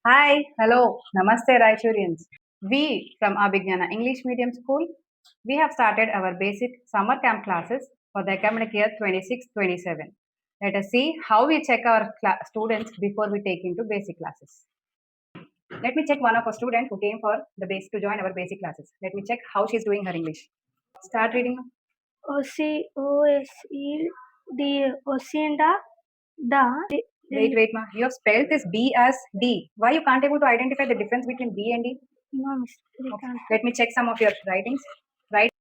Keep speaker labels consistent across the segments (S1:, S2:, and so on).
S1: Hi, hello, Namaste Raichurians. We from Abhignana English Medium School, we have started our basic summer camp classes for the academic year 26-27. Let us see how we check our students before we take into basic classes. Let me check one of our students who came for the base to join our basic classes. Let me check how she's doing her English. Start reading.
S2: OCOSED Osinda da.
S1: Wait, ma. You have spelled this B as D. Why you can't able to identify the difference between B and D?
S2: No, miss.
S1: Okay. Let me check some of your writings. Right.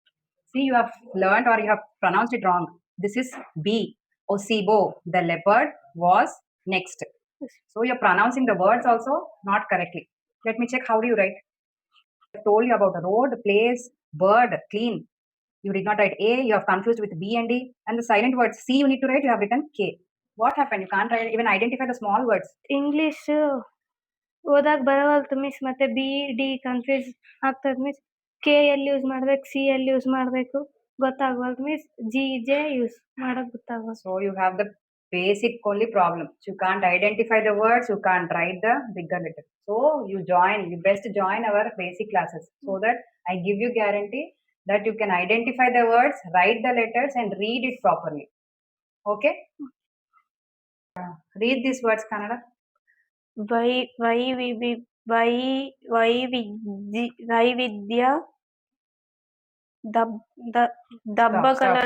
S1: See, you have learned or you have pronounced it wrong. This is B. Osibo. The leopard was next. So you're pronouncing the words also not correctly. Let me check how do you write. I told you about road, place, bird, clean. You did not write A, you have confused with B and D. And the silent words C you need to write, you have written K. What happened? You can't write, even identify the small words.
S2: English ಓದಾಕ್ ಬರವಲ್ತು miss. ಮತ್ತೆ B D confuse ಆಗ್ತದೆ miss. K ಎಲ್ಲಿ use ಮಾಡ್ಬೇಕು, C ಎಲ್ಲಿ use ಮಾಡಬೇಕು ಗೊತ್ತಾಗವಲ್ತು miss. G J use ಮಾಡಕ್ ಗೊತ್ತಾಗವಲ್ತು.
S1: So you have the basic only problem. You can't identify the words, you can't write the bigger letter. So you best join our basic classes so that I give you guarantee that you can identify the words, write the letters and read it properly. Okay? Read these words, Kannada.
S2: ವೈವಿಧ್ಯ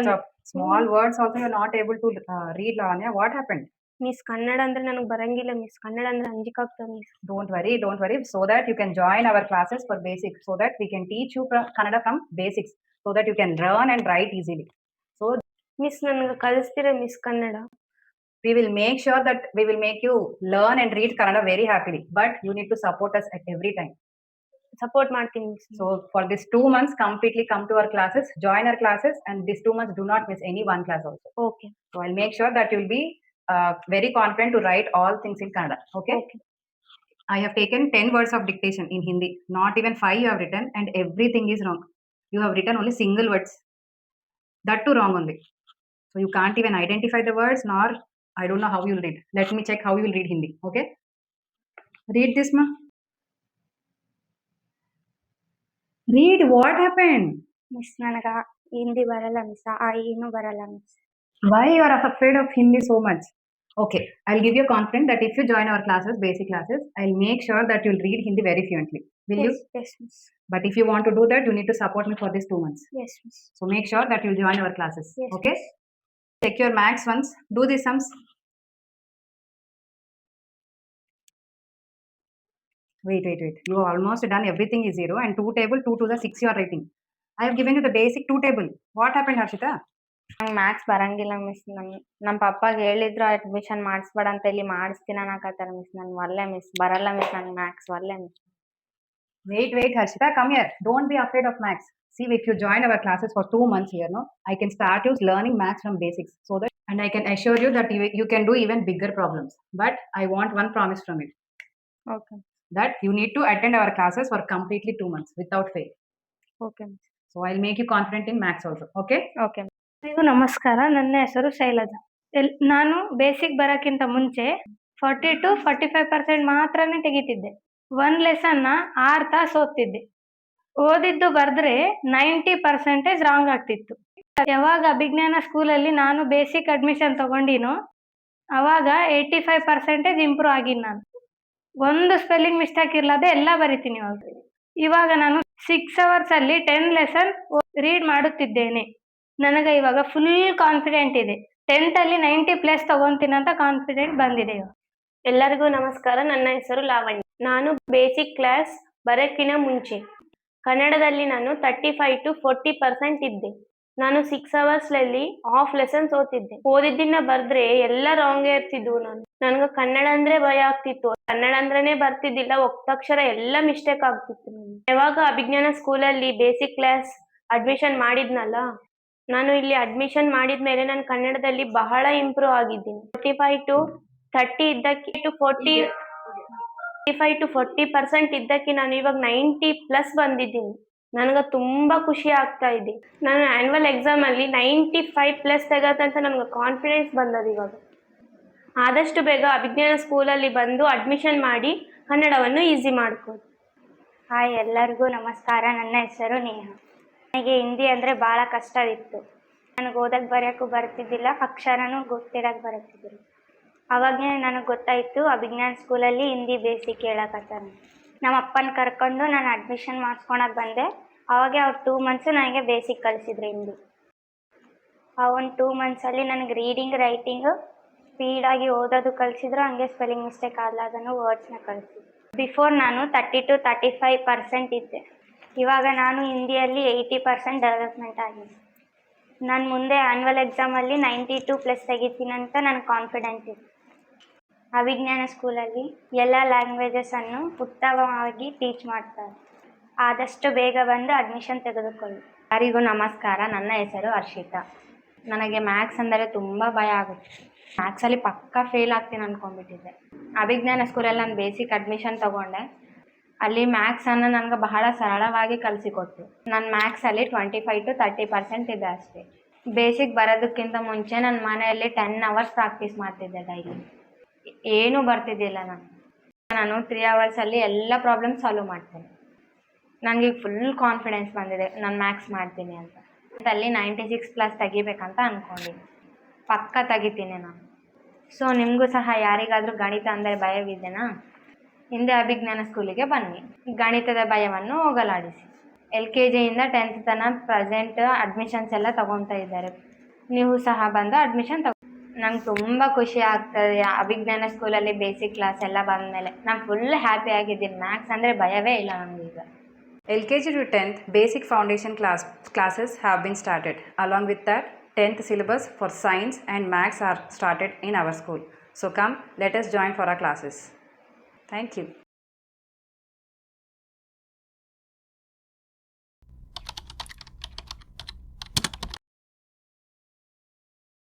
S1: Stop. Small words also you're not able to read, Lavanya. What happened?
S2: Miss Kannada ಅಂದ್ರೆ ನನಗೆ ಬರಂಗಿಲ್ಲ miss. Kannada ಅಂದ್ರೆ ಅಂಜಿಕೆ ಆಗ್ತದೆ miss.
S1: Don't worry. So that you can join our classes for basics, so that we can teach you Kannada from basics, so that you can learn and write easily. So
S2: miss ನನಗೆ ಕಲಿಸ್ತೀರಾ miss Kannada?
S1: we will make sure that we will make you learn and read Kannada very happily. But you need to support us at every time.
S2: Support ಮಾಡ್ತೀನಿ miss.
S1: So for these 2 months, completely come to our classes, join our classes, and these 2 months do not miss any one class also.
S2: Okay.
S1: So I'll make sure that you'll be very confident to write all things in Kannada. Okay? I have taken 10 words of dictation in Hindi. Not even 5 you have written, and everything is wrong. You have written only single words. That too wrong only. So you can't even identify the words, nor I don't know how you'll read. Let me check how you will read Hindi. Okay? Read this, ma. Read. What happened?
S2: Miss ನನಗ ಹಿಂದಿ ಬರಲ್ಲ miss. ಏನು ಬರಲ್ಲ miss.
S1: Why you are afraid of Hindi so much? Okay, I'll give you confidence that if you join our classes, basic classes, I'll make sure that you'll read Hindi very fluently. Will you?
S2: Yes, miss.
S1: But if you want to do that, you need to support me for these 2 months.
S2: Yes, miss.
S1: So make sure that you'll join our classes.
S2: Yes,
S1: okay?
S2: miss.
S1: Check your maths once. Do these sums. Wait. You have almost done everything is 0 and 2 table, 2 to the 6 you are writing. I have given you the basic 2 table. What happened, Harshita?
S3: ನಂಗೆ maths ಬರಂಗಿಲ್ಲ miss. ನಮ್ಮ ಪಪ್ಪಾಗ ಹೇಳಿದ್ರು admission ಮಾಡಿಸ್ಬೇಡ ಅಂತ ಇಲ್ಲಿ ಮಾಡಿಸ್ತೀನಿ ಅನ್ನಕತ್ತಾರ miss. ನನ್ ಒಲ್ಲೆ miss, ಬರಲ್ಲ ಮಿಸ್ ನಂಗೆ ಮ್ಯಾಥ್ಸ್ ಒಲ್ಲೆ miss.
S1: Wait, Harshita, come here. Don't be afraid of maths. See, if you join our classes for 2 months here, no, I can start you learning maths from basics, so that, and I can assure you that you can do even bigger problems. But I want one promise from you.
S3: Okay.
S1: That you need to attend our classes for completely 2 months without fail.
S3: Okay miss.
S1: So I'll make you confident in maths also. Okay?
S3: Okay.
S2: ಎಲ್ಲರಿಗೂ ನಮಸ್ಕಾರ. ನನ್ನ ಹೆಸರು ಶೈಲಜಾ. ನಾನು basic ಬರೋಕ್ಕಿಂತ ಮುಂಚೆ 40 to 45% ಮಾತ್ರನೇ ತೆಗಿತಿದ್ದೆ. 1 ಲೆಸನ್ನ 6 ತಾಸು ಓದ್ತಿದ್ದೆ. ಓದಿದ್ದು ಬರೆದ್ರೆ 90% ರಾಂಗ್ ಆಗ್ತಿತ್ತು. ಯಾವಾಗ ಅಭಿಜ್ಞಾನ ಸ್ಕೂಲಲ್ಲಿ ನಾನು ಬೇಸಿಕ್ ಅಡ್ಮಿಷನ್ ತಗೊಂಡಿನೋ ಅವಾಗ 85% ಇಂಪ್ರೂವ್ ಆಗಿನಿ. ನಾನು ಒಂದು ಸ್ಪೆಲ್ಲಿಂಗ್ ಮಿಸ್ಟೇಕ್ ಇರ್ಲಾದೆ ಎಲ್ಲ ಬರಿತೀನಿ. ಇವಾಗ ನಾನು 6 hours ಅಲ್ಲಿ 10 ಲೆಸನ್ ರೀಡ್ ಮಾಡುತ್ತಿದ್ದೇನೆ. ನನಗೆ ಇವಾಗ ಫುಲ್ ಕಾನ್ಫಿಡೆಂಟ್ ಇದೆ. 10th ಅಲ್ಲಿ 90+ ತಗೊಂತೀನಿ ಅಂತ ಕಾನ್ಫಿಡೆಂಟ್ ಬಂದಿದೆ.
S4: ಎಲ್ಲರಿಗೂ ನಮಸ್ಕಾರ. ನನ್ನ ಹೆಸರು ಲಾವಣ್ಯ. ನಾನು ಬೇಸಿಕ್ ಕ್ಲಾಸ್ ಬರೋಕ್ಕಿಂತ ಮುಂಚೆ ಕನ್ನಡದಲ್ಲಿ ನಾನು 35 to 40% ಇದ್ದೆ. ನಾನು 6 hours ಹಾಫ್ ಲೆಸನ್ಸ್ ಓದಿದ್ದನ್ನ ಬರ್ದ್ರೆ ಎಲ್ಲ ರಾಂಗ್ ಇರ್ತಿದ್ವು. ನನಗೆ ಕನ್ನಡ ಅಂದ್ರೆ ಭಯ ಆಗ್ತಿತ್ತು. ಕನ್ನಡ ಅಂದ್ರೇನೆ ಬರ್ತಿದ್ದಿಲ್ಲ. ಒಕ್ತಾಕ್ಷರ ಎಲ್ಲ ಮಿಸ್ಟೇಕ್ ಆಗ್ತಿತ್ತು. ಯಾವಾಗ ಅಭಿಜ್ಞಾನ ಸ್ಕೂಲಲ್ಲಿ ಬೇಸಿಕ್ ಕ್ಲಾಸ್ ಅಡ್ಮಿಷನ್ ಮಾಡಿದ್ನಲ್ಲ, ನಾನು ಇಲ್ಲಿ ಅಡ್ಮಿಷನ್ ಮಾಡಿದ್ಮೇಲೆ ನಾನು ಕನ್ನಡದಲ್ಲಿ ಬಹಳ ಇಂಪ್ರೂವ್ ಆಗಿದ್ದೀನಿ. 45 to 30 ಇದ್ದಕ್ಕೆ 45 to 40% ಇದ್ದಕ್ಕೆ ನಾನು ಇವಾಗ 90+ ಬಂದಿದ್ದೀನಿ. ನನಗೆ ತುಂಬಾ ಖುಷಿ ಆಗ್ತಾ ಇದೆ. ನಾನು ಆನ್ಯುವಲ್ ಎಕ್ಸಾಮ್ ಅಲ್ಲಿ 95+ ತೆಗತ್ತಂತ ನನಗೆ ಕಾನ್ಫಿಡೆನ್ಸ್ ಬಂದದ. ಇವಾಗ ಆದಷ್ಟು ಬೇಗ ಅಭಿಜ್ಞಾನ ಸ್ಕೂಲಲ್ಲಿ ಬಂದು ಅಡ್ಮಿಷನ್ ಮಾಡಿ ಕನ್ನಡವನ್ನು ಈಸಿ ಮಾಡ್ಕೋದು.
S5: ಹಾಯ್, ಎಲ್ಲರಿಗೂ ನಮಸ್ಕಾರ. ನನ್ನ ಹೆಸರು ನೇಹ. ನನಗೆ ಹಿಂದಿ ಅಂದರೆ ಭಾಳ ಕಷ್ಟವಿತ್ತು. ನನಗೆ ಓದಕ್ಕೆ ಬರೆಯೋಕ್ಕೂ ಬರ್ತಿದ್ದಿಲ್ಲ, ಅಕ್ಷರನೂ ಗೊತ್ತಿಡಕ್ಕೆ ಬರುತ್ತಿದ್ದಿಲ್ಲ. ಅವಾಗೇ ನನಗೆ ಗೊತ್ತಾಯಿತು ಅಭಿಜ್ಞಾನ್ ಸ್ಕೂಲಲ್ಲಿ ಹಿಂದಿ ಬೇಸಿಕ್ ಹೇಳಕತ್ತಾರೆ. ನಮ್ಮ ಅಪ್ಪನ ಕರ್ಕೊಂಡು ನಾನು ಅಡ್ಮಿಷನ್ ಮಾಡಿಸ್ಕೊಳಕ್ಕೆ ಬಂದೆ. ಅವಾಗೆ ಅವ್ರು 2 ಮಂತ್ಸು ನನಗೆ ಬೇಸಿಕ್ ಕಲಿಸಿದ್ರು ಹಿಂದಿ. ಆ ಒಂದು 2 ಮಂತ್ಸಲ್ಲಿ ನನಗೆ ರೀಡಿಂಗ್, ರೈಟಿಂಗು ಸ್ಪೀಡಾಗಿ ಓದೋದು ಕಲಿಸಿದ್ರು, ಹಂಗೆ ಸ್ಪೆಲ್ಲಿಂಗ್ ಮಿಸ್ಟೇಕ್ ಆಗ್ಲಾರ್ದನೂ ವರ್ಡ್ಸ್ನ ಕಲಿಸಿದ್ರು. ಬಿಫೋರ್ ನಾನು 30 to 35% ಇದ್ದೆ. ಇವಾಗ ನಾನು ಹಿಂದಿಯಲ್ಲಿ 80% ಡೆವಲಪ್ಮೆಂಟ್ ಆಗಿದೆ. ನಾನು ಮುಂದೆ ಆ್ಯನ್ಯುವಲ್ ಎಕ್ಸಾಮಲ್ಲಿ 92+ ತೆಗಿತೀನಿ ಅಂತ ನನಗೆ ಕಾನ್ಫಿಡೆನ್ಸ್ ಇದೆ. ಅಭಿಜ್ಞಾನ ಸ್ಕೂಲಲ್ಲಿ ಎಲ್ಲ ಲ್ಯಾಂಗ್ವೇಜಸನ್ನು ಉತ್ತಮವಾಗಿ ಟೀಚ್ ಮಾಡ್ತಾರೆ. ಆದಷ್ಟು ಬೇಗ ಬಂದು ಅಡ್ಮಿಷನ್ ತೆಗೆದುಕೊಳ್ಳಿ.
S3: ಎಲ್ಲರಿಗೂ ನಮಸ್ಕಾರ. ನನ್ನ ಹೆಸರು ಹರ್ಷಿತಾ. ನನಗೆ ಮ್ಯಾಥ್ಸ್ ಅಂದರೆ ತುಂಬ ಭಯ ಆಗುತ್ತೆ. ಮ್ಯಾಥ್ಸಲ್ಲಿ ಪಕ್ಕಾ ಫೇಲ್ ಆಗ್ತೀನಿ ಅಂದ್ಕೊಂಡ್ಬಿಟ್ಟಿದ್ದೆ. ಅಭಿಜ್ಞಾನ ಸ್ಕೂಲಲ್ಲಿ ನಾನು ಬೇಸಿಕ್ ಅಡ್ಮಿಷನ್ ತೊಗೊಂಡೆ. ಅಲ್ಲಿ ಮ್ಯಾಥ್ಸನ್ನು ನನಗೆ ಬಹಳ ಸರಳವಾಗಿ ಕಲಿಸಿಕೊಟ್ಟು. ನನ್ನ ಮ್ಯಾಥ್ಸಲ್ಲಿ 25 to 30% ಇದೆ ಅಷ್ಟೇ. ಬೇಸಿಕ್ ಬರೋದಕ್ಕಿಂತ ಮುಂಚೆ ನನ್ನ ಮನೆಯಲ್ಲಿ 10 hours ಪ್ರಾಕ್ಟೀಸ್ ಮಾಡ್ತಿದ್ದೆ ಡೈಲಿ. ಏನೂ ಬರ್ತಿದ್ದಿಲ್ಲ ನಾನು 3 hours ಎಲ್ಲ ಪ್ರಾಬ್ಲಮ್ ಸಾಲ್ವ್ ಮಾಡ್ತೀನಿ. ನನಗೆ ಫುಲ್ ಕಾನ್ಫಿಡೆನ್ಸ್ ಬಂದಿದೆ ನಾನು ಮ್ಯಾಥ್ಸ್ ಮಾಡ್ತೀನಿ ಅಂತ. ಅಲ್ಲಿ 96+ ತೆಗಿಬೇಕಂತ ಅಂದ್ಕೊಂಡಿದ್ದೀನಿ. ಪಕ್ಕ ತೆಗಿತೀನಿ ನಾನು. ಸೊ ನಿಮಗೂ ಸಹ ಯಾರಿಗಾದರೂ ಗಣಿತ ಅಂದರೆ ಭಯವಿದೆನಾ? ಹಿಂದೆ ಅಭಿಜ್ಞಾನ ಸ್ಕೂಲಿಗೆ ಬನ್ನಿ. ಗಣಿತದ ಭಯವನ್ನು ಹೋಗಲಾಡಿಸಿ. LKG ಇಂದ 10th ತನಕ ಪ್ರೆಸೆಂಟ್ ಅಡ್ಮಿಷನ್ಸ್ ಎಲ್ಲ ತೊಗೊತಾ ಇದ್ದಾರೆ. ನೀವು ಸಹ ಬಂದು ಅಡ್ಮಿಷನ್ ನಂಗೆ ತುಂಬ ಖುಷಿ ಆಗ್ತದೆ. ಅಭಿಜ್ಞಾನ ಸ್ಕೂಲಲ್ಲಿ ಬೇಸಿಕ್ ಕ್ಲಾಸ್ ಎಲ್ಲ ಬಂದಮೇಲೆ ನಾನು ಫುಲ್ ಹ್ಯಾಪಿ ಆಗಿದ್ದೀನಿ. ಮ್ಯಾಥ್ಸ್ ಅಂದರೆ ಭಯವೇ ಇಲ್ಲ ನನಗೀಗ.
S1: LKG to 10th basic foundation classes have been started. Along with that, 10th syllabus for science and maths are started in our school. So come, let us join for our classes. Thank you.